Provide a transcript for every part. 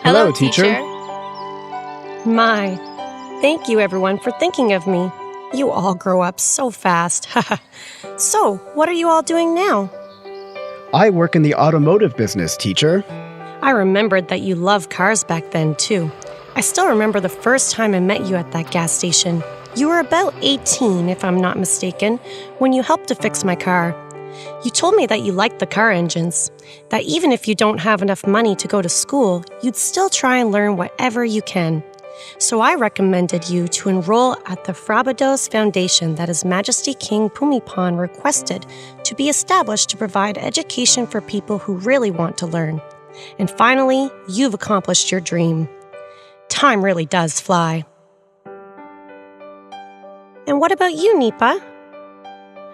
Hello, teacher. My, thank you everyone for thinking of me. You all grow up so fast. So, what are you all doing now? I work in the automotive business, teacher. I remembered that you loved cars back then, too. I still remember the first time I met you at that gas station. You were about 18, if I'm not mistaken, when you helped to fix my car. You told me that you liked the car engines, that even if you don't have enough money to go to school, you'd still try and learn whatever you can. So I recommended you to enroll at the Frabados Foundation that His Majesty King Bhumibol requested to be established to provide education for people who really want to learn. And finally, you've accomplished your dream. Time really does fly. And what about you, Nipa?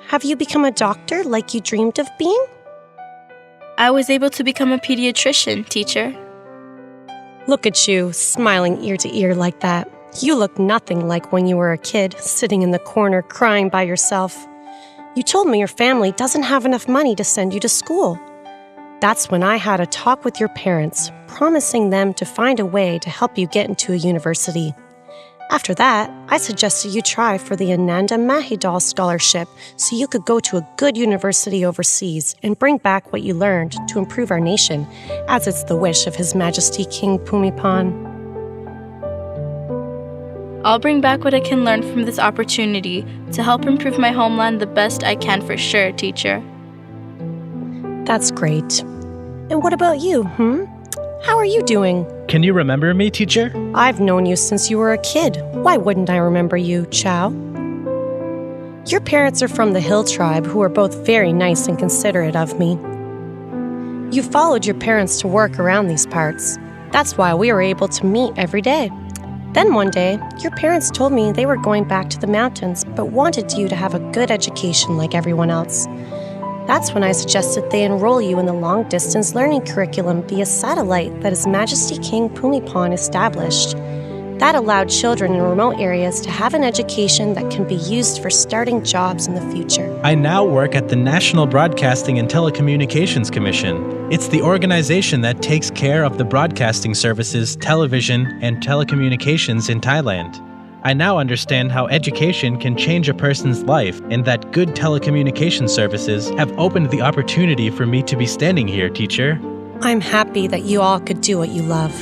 Have you become a doctor like you dreamed of being? I was able to become a pediatrician, teacher. Look at you, smiling ear to ear like that. You look nothing like when you were a kid, sitting in the corner crying by yourself. You told me your family doesn't have enough money to send you to school. That's when I had a talk with your parents, promising them to find a way to help you get into a university. After that, I suggested you try for the Ananda Mahidol Scholarship so you could go to a good university overseas and bring back what you learned to improve our nation, as it's the wish of His Majesty King Bhumibol. I'll bring back what I can learn from this opportunity to help improve my homeland the best I can for sure, teacher. That's great. And what about you, How are you doing? Can you remember me, teacher? I've known you since you were a kid. Why wouldn't I remember you, Chow? Your parents are from the Hill tribe, who are both very nice and considerate of me. You followed your parents to work around these parts. That's why we were able to meet every day. Then one day, your parents told me they were going back to the mountains, but wanted you to have a good education like everyone else. That's when I suggested they enroll you in the long-distance learning curriculum via satellite that His Majesty King Bhumibol established. That allowed children in remote areas to have an education that can be used for starting jobs in the future. I now work at the National Broadcasting and Telecommunications Commission. It's the organization that takes care of the broadcasting services, television, and telecommunications in Thailand. I now understand how education can change a person's life and that good telecommunication services have opened the opportunity for me to be standing here, teacher. I'm happy that you all could do what you love.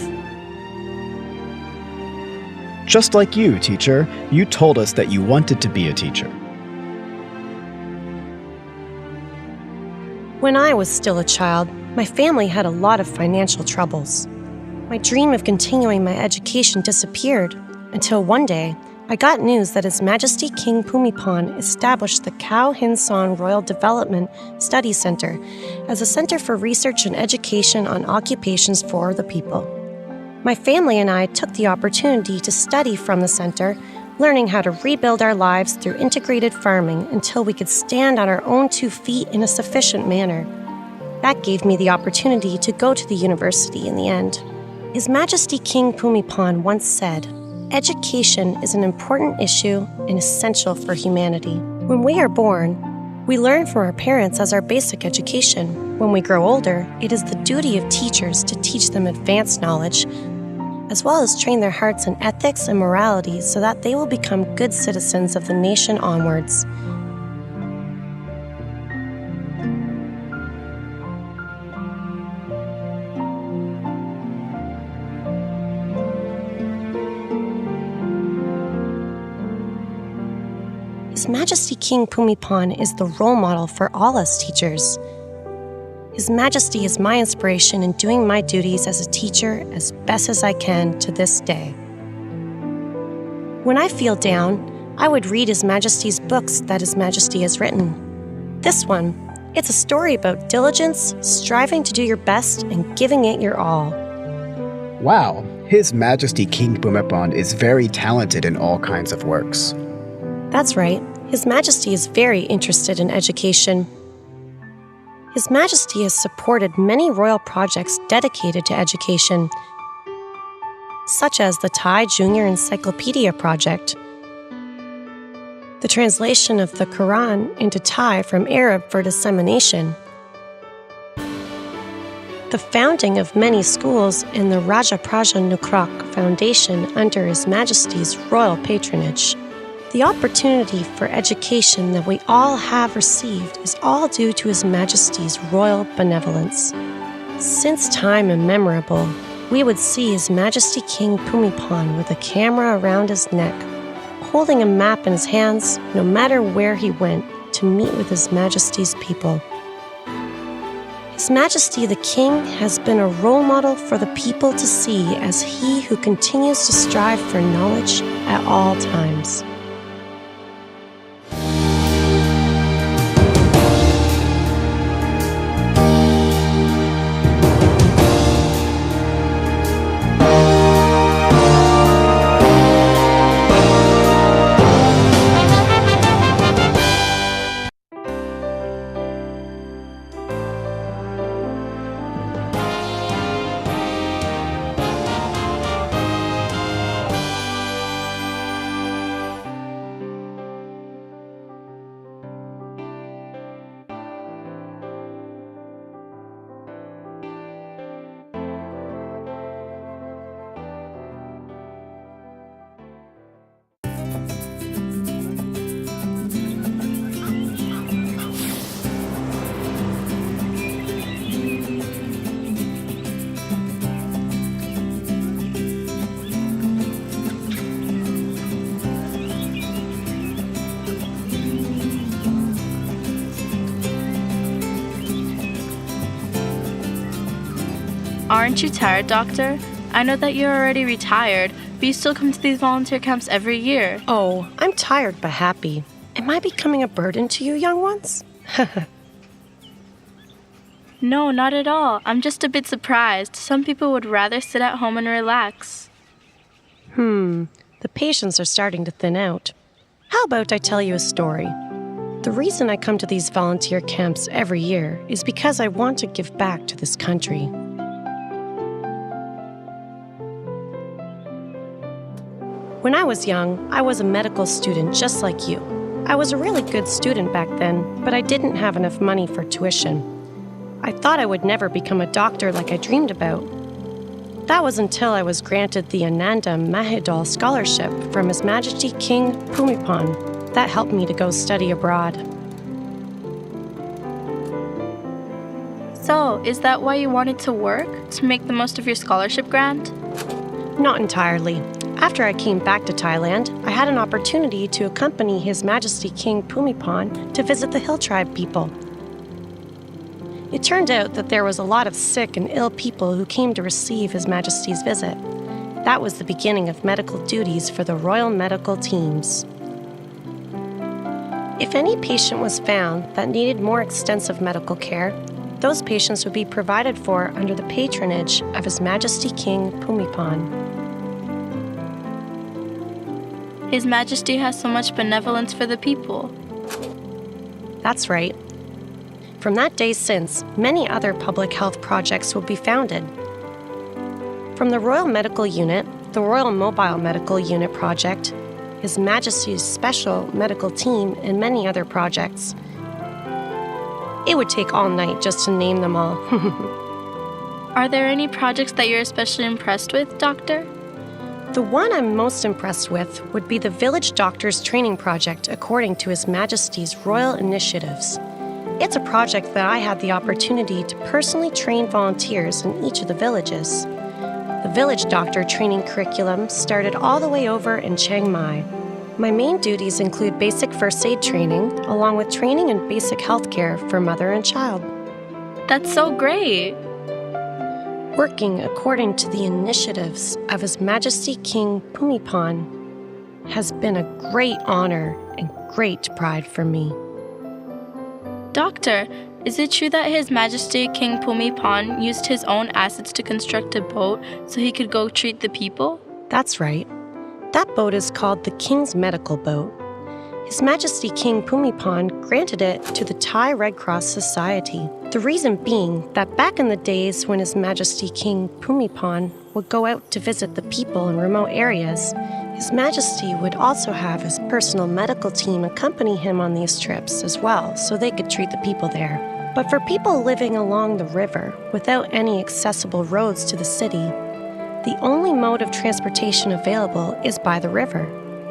Just like you, teacher, you told us that you wanted to be a teacher. When I was still a child, my family had a lot of financial troubles. My dream of continuing my education disappeared. Until one day, I got news that His Majesty King Bhumibol established the Khao Hin Son Royal Development Study Center as a center for research and education on occupations for the people. My family and I took the opportunity to study from the center, learning how to rebuild our lives through integrated farming until we could stand on our own 2 feet in a sufficient manner. That gave me the opportunity to go to the university in the end. His Majesty King Bhumibol once said, "Education is an important issue and essential for humanity. When we are born, we learn from our parents as our basic education. When we grow older, it is the duty of teachers to teach them advanced knowledge, as well as train their hearts in ethics and morality so that they will become good citizens of the nation onwards." His Majesty King Bhumibol is the role model for all us teachers. His Majesty is my inspiration in doing my duties as a teacher as best as I can to this day. When I feel down, I would read His Majesty's books that His Majesty has written. This one, it's a story about diligence, striving to do your best, and giving it your all. Wow, His Majesty King Bhumibol is very talented in all kinds of works. That's right. His Majesty is very interested in education. His Majesty has supported many royal projects dedicated to education, such as the Thai Junior Encyclopedia Project, the translation of the Quran into Thai from Arab for dissemination, the founding of many schools in the Rajapraja Nukrak Foundation under His Majesty's royal patronage. The opportunity for education that we all have received is all due to His Majesty's royal benevolence. Since time immemorable, we would see His Majesty King Bhumipan with a camera around his neck, holding a map in his hands no matter where he went to meet with His Majesty's people. His Majesty the King has been a role model for the people to see as he who continues to strive for knowledge at all times. Aren't you tired, Doctor? I know that you're already retired, but you still come to these volunteer camps every year. Oh, I'm tired but happy. Am I becoming a burden to you, young ones? No, not at all. I'm just a bit surprised. Some people would rather sit at home and relax. The patients are starting to thin out. How about I tell you a story? The reason I come to these volunteer camps every year is because I want to give back to this country. When I was young, I was a medical student just like you. I was a really good student back then, but I didn't have enough money for tuition. I thought I would never become a doctor like I dreamed about. That was until I was granted the Ananda Mahidol Scholarship from His Majesty King Bhumipan. That helped me to go study abroad. So, is that why you wanted to work? To make the most of your scholarship grant? Not entirely. After I came back to Thailand, I had an opportunity to accompany His Majesty King Bhumipan to visit the hill tribe people. It turned out that there was a lot of sick and ill people who came to receive His Majesty's visit. That was the beginning of medical duties for the Royal Medical Teams. If any patient was found that needed more extensive medical care, those patients would be provided for under the patronage of His Majesty King Bhumipan. His Majesty has so much benevolence for the people. That's right. From that day since, many other public health projects will be founded. From the Royal Medical Unit, the Royal Mobile Medical Unit Project, His Majesty's Special Medical Team, and many other projects. It would take all night just to name them all. Are there any projects that you're especially impressed with, Doctor? The one I'm most impressed with would be the Village Doctors Training Project according to His Majesty's Royal Initiatives. It's a project that I had the opportunity to personally train volunteers in each of the villages. The Village Doctor Training curriculum started all the way over in Chiang Mai. My main duties include basic first aid training, along with training in basic health care for mother and child. That's so great! Working according to the initiatives of His Majesty King Bhumipan has been a great honor and great pride for me. Doctor, is it true that His Majesty King Bhumipan used his own assets to construct a boat so he could go treat the people? That's right. That boat is called the King's Medical Boat. His Majesty King Bhumipan granted it to the Thai Red Cross Society. The reason being that back in the days when His Majesty King Bhumipan would go out to visit the people in remote areas, His Majesty would also have his personal medical team accompany him on these trips as well, so they could treat the people there. But for people living along the river without any accessible roads to the city, the only mode of transportation available is by the river.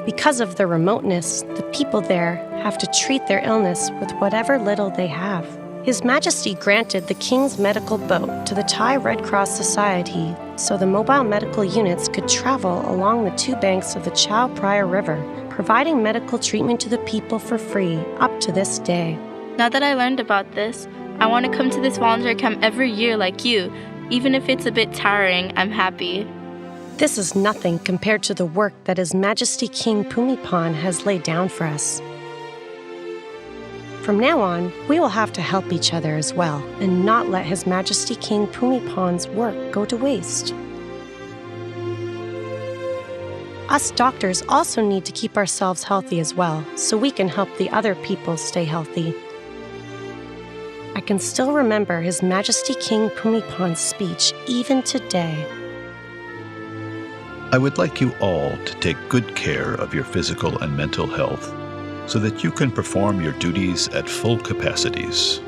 Because of their remoteness, the people there have to treat their illness with whatever little they have. His Majesty granted the King's medical boat to the Thai Red Cross Society so the mobile medical units could travel along the two banks of the Chao Phraya River, providing medical treatment to the people for free up to this day. Now that I learned about this, I want to come to this volunteer camp every year like you. Even if it's a bit tiring, I'm happy. This is nothing compared to the work that His Majesty King Bhumibol has laid down for us. From now on, we will have to help each other as well and not let His Majesty King Bhumibol's work go to waste. Us doctors also need to keep ourselves healthy as well so we can help the other people stay healthy. I can still remember His Majesty King Bhumibol's speech even today. I would like you all to take good care of your physical and mental health so that you can perform your duties at full capacities.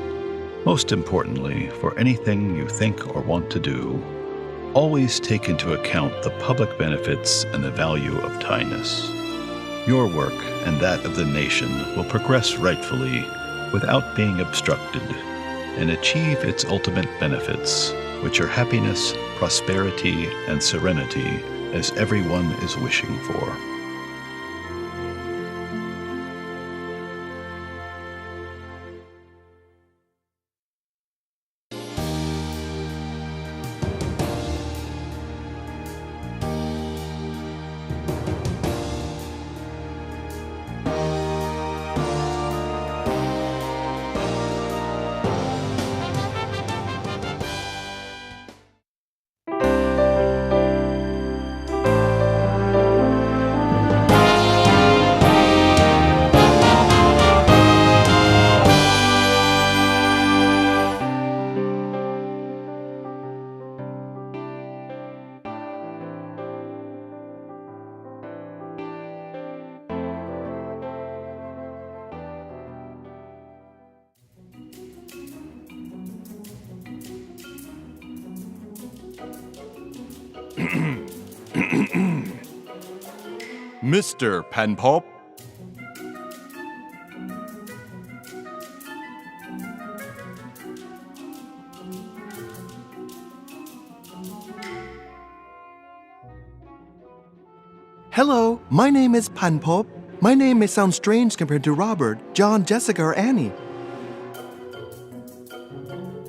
Most importantly, for anything you think or want to do, always take into account the public benefits and the value of Thai-ness. Your work and that of the nation will progress rightfully without being obstructed and achieve its ultimate benefits, which are happiness, prosperity, and serenity, as everyone is wishing for. Mr. Panpop. Hello, my name is Panpop. My name may sound strange compared to Robert, John, Jessica, or Annie.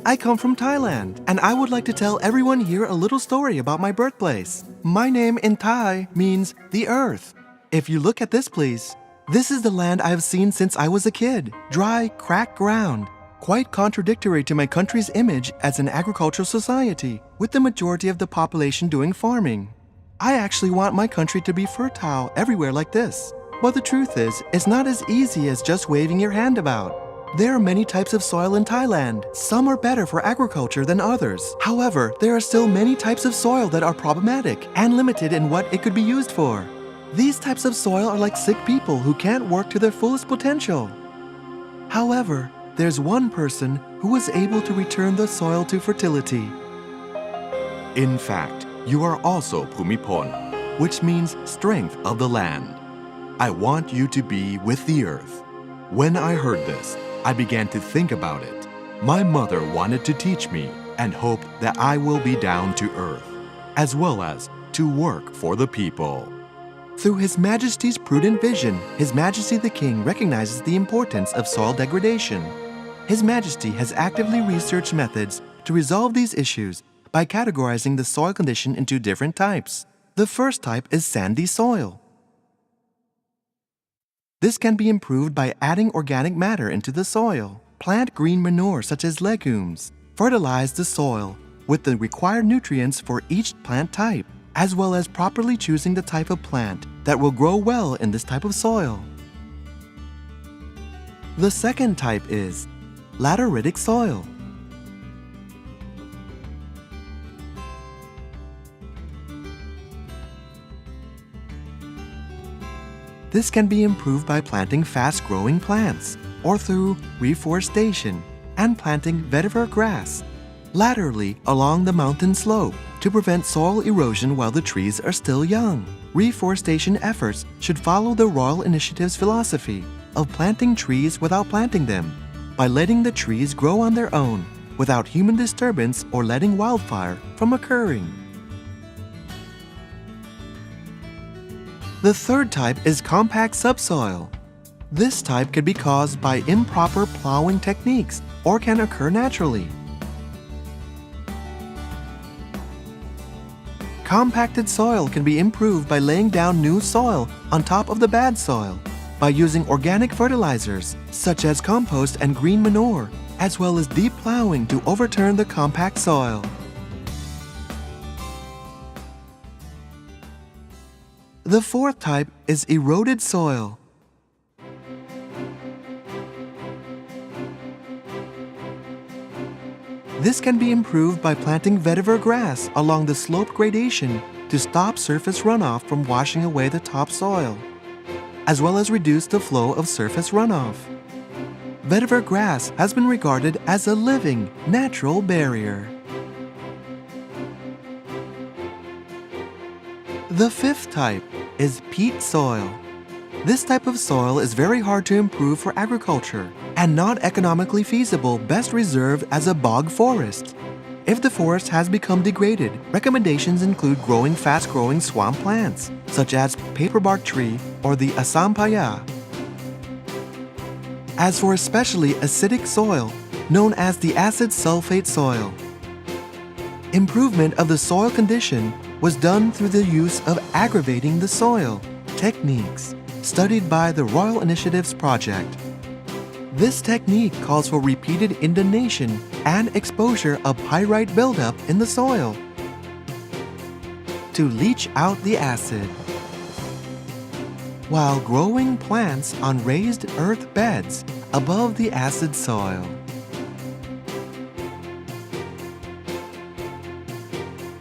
I come from Thailand, and I would like to tell everyone here a little story about my birthplace. My name in Thai means the earth. If you look at this, please. This is the land I have seen since I was a kid. Dry, cracked ground. Quite contradictory to my country's image as an agricultural society, with the majority of the population doing farming. I actually want my country to be fertile everywhere like this. But the truth is, it's not as easy as just waving your hand about. There are many types of soil in Thailand. Some are better for agriculture than others. However, there are still many types of soil that are problematic and limited in what it could be used for. These types of soil are like sick people who can't work to their fullest potential. However, there's one person who was able to return the soil to fertility. In fact, you are also Bhumibol, Which means strength of the land. I want you to be with the earth. When I heard this, I began to think about it. My mother wanted to teach me and hoped that I will be down to earth, as well as to work for the people. Through His Majesty's prudent vision, His Majesty the King recognizes the importance of soil degradation. His Majesty has actively researched methods to resolve these issues by categorizing the soil condition into different types. The first type is sandy soil. This can be improved by adding organic matter into the soil. Plant green manure such as legumes. Fertilize the soil with the required nutrients for each plant type, as well as properly choosing the type of plant that will grow well in this type of soil. The second type is lateritic soil. This can be improved by planting fast-growing plants or through reforestation and planting vetiver grass laterally along the mountain slope to prevent soil erosion while the trees are still young. Reforestation efforts should follow the Royal Initiative's philosophy of planting trees without planting them, by letting the trees grow on their own without human disturbance or letting wildfire from occurring. The third type is compact subsoil. This type can be caused by improper plowing techniques or can occur naturally. Compacted soil can be improved by laying down new soil on top of the bad soil, by using organic fertilizers such as compost and green manure, as well as deep plowing to overturn the compact soil. The fourth type is eroded soil. This can be improved by planting vetiver grass along the slope gradation to stop surface runoff from washing away the topsoil, as well as reduce the flow of surface runoff. Vetiver grass has been regarded as a living, natural barrier. The fifth type is peat soil. This type of soil is very hard to improve for agriculture and not economically feasible, best reserved as a bog forest. If the forest has become degraded, recommendations include growing fast-growing swamp plants, such as paperbark tree or the asampaya. As for especially acidic soil, known as the acid sulfate soil, improvement of the soil condition was done through the use of aggravating the soil techniques studied by the Royal Initiatives Project. This technique calls for repeated inundation and exposure of pyrite buildup in the soil to leach out the acid, while growing plants on raised earth beds above the acid soil.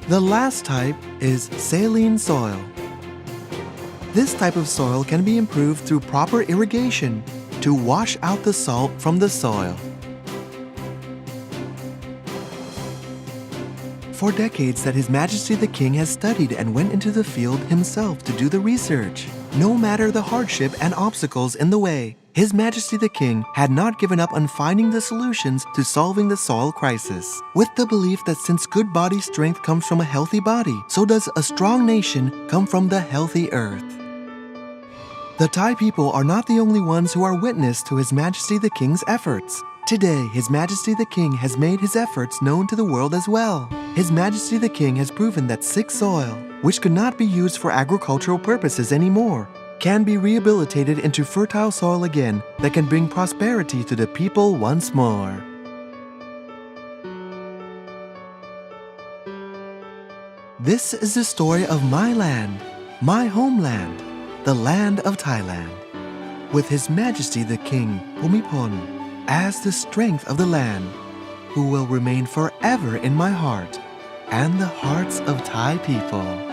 The last type is saline soil. This type of soil can be improved through proper irrigation to wash out the salt from the soil. For decades that His Majesty the King has studied and went into the field himself to do the research. No matter the hardship and obstacles in the way, His Majesty the King had not given up on finding the solutions to solving the soil crisis, with the belief that since good body strength comes from a healthy body, so does a strong nation come from the healthy earth. The Thai people are not the only ones who are witness to His Majesty the King's efforts. Today, His Majesty the King has made his efforts known to the world as well. His Majesty the King has proven that sick soil, which could not be used for agricultural purposes anymore, can be rehabilitated into fertile soil again that can bring prosperity to the people once more. This is the story of my land, my homeland, the land of Thailand, with His Majesty the King Bhumibol as the strength of the land, who will remain forever in my heart and the hearts of Thai people.